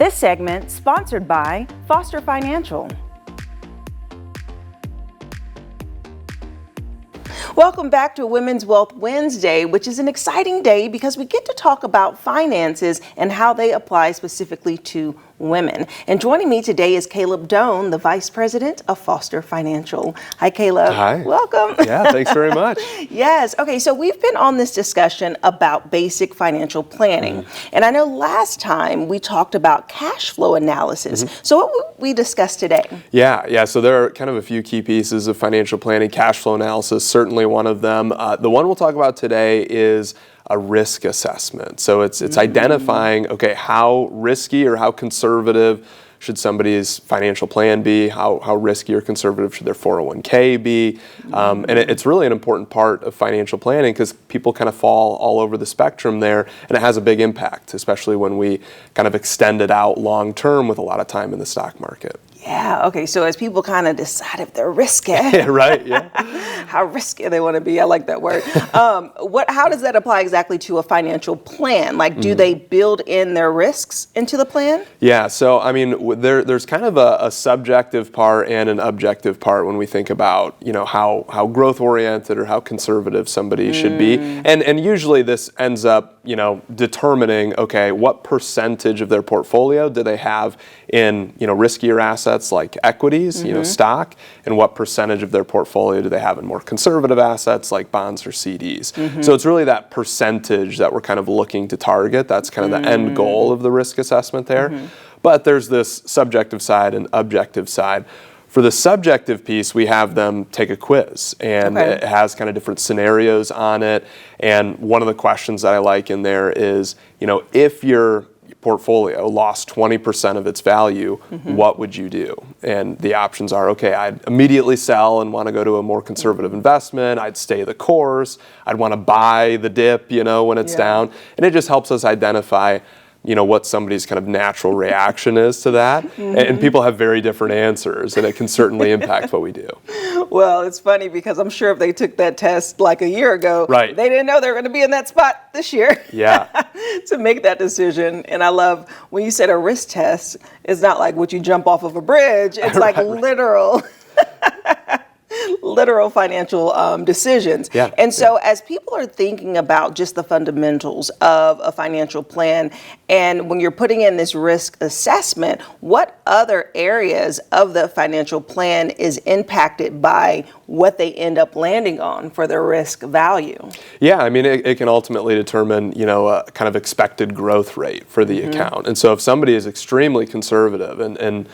This segment sponsored by Foster Financial. Welcome back to Women's Wealth Wednesday, which is an exciting day because we get to talk about finances and how they apply specifically to women. And joining me today is Caleb Doan, the Vice President of Foster Financial. Hi, Caleb. Hi. Welcome. Yeah, thanks very much. Yes. Okay, so we've been on this discussion about basic financial planning. And I know last time we talked about cash flow analysis. So what will we discuss today? Yeah. So there are kind of a few key pieces of financial planning. Cash flow analysis, certainly one of them. The one we'll talk about today is a risk assessment. So it's identifying, okay, how risky or how conservative should somebody's financial plan be? How risky or conservative should their 401k be? And it's really an important part of financial planning because people kind of fall all over the spectrum there, and it has a big impact, especially when we kind of extend it out long term with a lot of time in the stock market. Yeah, okay, so as people kind of decide if they're risky, Right, yeah. how risky they want to be, I like that word. How does that apply exactly to a financial plan? Like, do they build in their risks into the plan? Yeah, so I mean, there's kind of a subjective part and an objective part when we think about, how growth oriented or how conservative somebody should be. And usually this ends up, determining, okay, what percentage of their portfolio do they have in, riskier assets like equities, stock, and what percentage of their portfolio do they have in more conservative assets like bonds or CDs. So it's really that percentage that we're kind of looking to target. That's kind of the end goal of the risk assessment there. But there's this subjective side and objective side. For the subjective piece, we have them take a quiz, and it has kind of different scenarios on it. And one of the questions that I like in there is, if your portfolio lost 20% of its value, what would you do? And the options are, okay, I'd immediately sell and want to go to a more conservative investment. I'd stay the course. I'd want to buy the dip, when it's down. And it just helps us identify what somebody's kind of natural reaction is to that. And people have very different answers, and it can certainly impact what we do. Well, it's funny because I'm sure if they took that test like a year ago, Right. they didn't know they were going to be in that spot this year. Yeah. To make that decision. And I love when you said a risk test, it's not like would you jump off of a bridge. It's like literal. Literal financial decisions. Yeah, and so as people are thinking about just the fundamentals of a financial plan, and when you're putting in this risk assessment, what other areas of the financial plan is impacted by what they end up landing on for their risk value? Yeah, I mean, it can ultimately determine, a kind of expected growth rate for the account. And so if somebody is extremely conservative and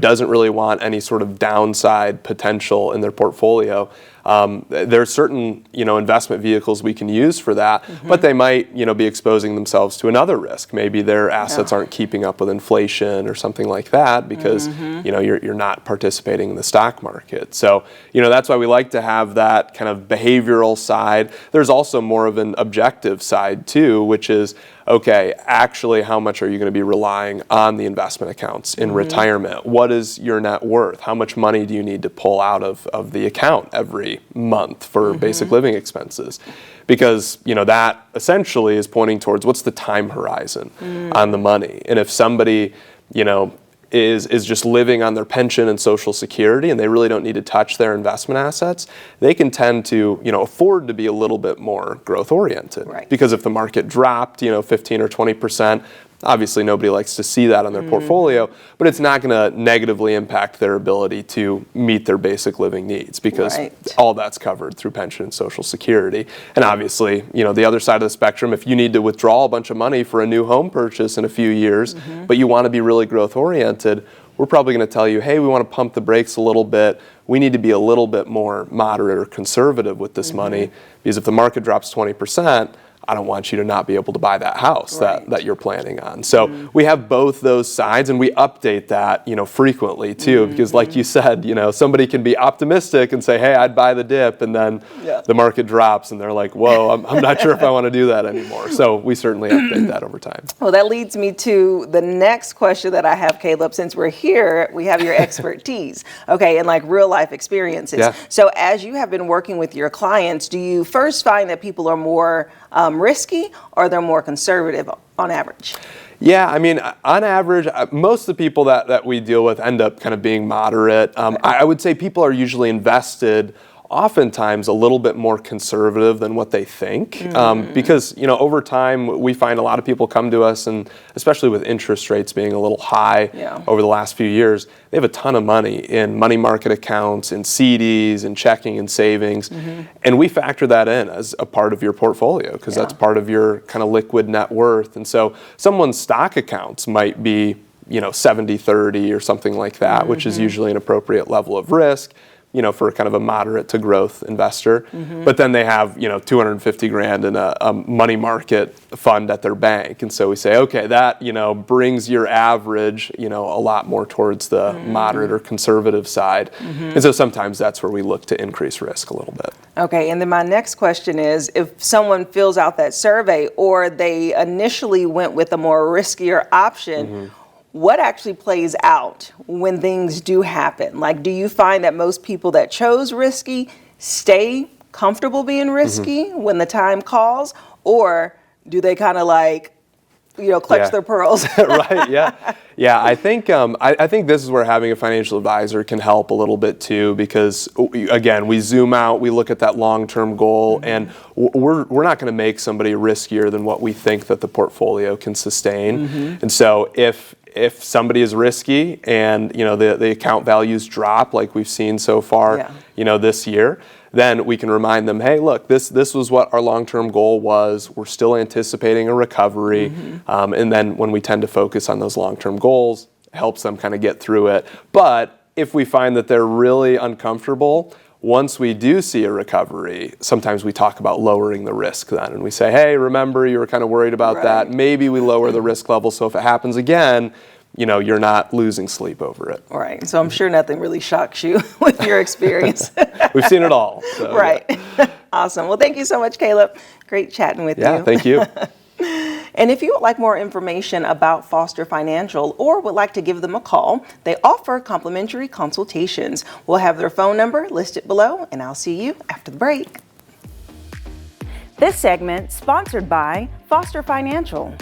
doesn't really want any sort of downside potential in their portfolio, there are certain, investment vehicles we can use for that, but they might, be exposing themselves to another risk. Maybe their assets aren't keeping up with inflation or something like that because, you're not participating in the stock market. So, that's why we like to have that kind of behavioral side. There's also more of an objective side too, which is, okay, actually, how much are you going to be relying on the investment accounts in retirement? What is your net worth? How much money do you need to pull out of the account every month for basic living expenses? Because, that essentially is pointing towards what's the time horizon on the money. And if somebody, is just living on their pension and Social Security and they really don't need to touch their investment assets, they can tend to, afford to be a little bit more growth oriented. Right. Because if the market dropped, 15 or 20%, obviously nobody likes to see that on their portfolio, but it's not going to negatively impact their ability to meet their basic living needs because all that's covered through pension and Social Security. And obviously, the other side of the spectrum, if you need to withdraw a bunch of money for a new home purchase in a few years, but you want to be really growth oriented, we're probably going to tell you, hey, we want to pump the brakes a little bit. We need to be a little bit more moderate or conservative with this money because if the market drops 20%, I don't want you to not be able to buy that house that you're planning on. So we have both those sides, and we update that, frequently too, because like you said, somebody can be optimistic and say, hey, I'd buy the dip, and then the market drops and they're like, whoa, I'm not sure if I want to do that anymore. So we certainly update that over time. Well, that leads me to the next question that I have, Caleb. Since we're here, we have your expertise, okay, and like real life experiences. Yeah. So as you have been working with your clients, do you first find that people are more risky, or they're more conservative on average? Yeah, I mean, on average, most of the people that we deal with end up kind of being moderate. I would say people are usually invested oftentimes a little bit more conservative than what they think, because over time we find a lot of people come to us, and especially with interest rates being a little high over the last few years, they have a ton of money in money market accounts, in CDs, in checking and savings, and we factor that in as a part of your portfolio because that's part of your kind of liquid net worth. And so someone's stock accounts might be 70-30 or something like that, which is usually an appropriate level of risk for kind of a moderate to growth investor. But then they have, 250 grand in a money market fund at their bank. And so we say, okay, that, brings your average, a lot more towards the moderate or conservative side. And so sometimes that's where we look to increase risk a little bit. Okay, and then my next question is, if someone fills out that survey or they initially went with a more riskier option, what actually plays out when things do happen? Like, do you find that most people that chose risky stay comfortable being risky when the time calls, or do they kind of like, clutch their pearls? Right. Yeah. Yeah. I think I think this is where having a financial advisor can help a little bit too, because again, we zoom out, we look at that long-term goal, and we're not going to make somebody riskier than what we think that the portfolio can sustain. And so if somebody is risky and the account values drop like we've seen so far, this year, then we can remind them, hey, look, this was what our long-term goal was. We're still anticipating a recovery. And then when we tend to focus on those long-term goals, it helps them kind of get through it. But if we find that they're really uncomfortable, once we do see a recovery, sometimes we talk about lowering the risk then. And we say, hey, remember you were kind of worried about that. Maybe we lower the risk level so if it happens again, you're not losing sleep over it. Right. So I'm sure nothing really shocks you with your experience. We've seen it all. So, right. Yeah. Awesome. Well, thank you so much, Caleb. Great chatting with you. Yeah, thank you. And if you would like more information about Foster Financial or would like to give them a call, they offer complimentary consultations. We'll have their phone number listed below, and I'll see you after the break. This segment sponsored by Foster Financial.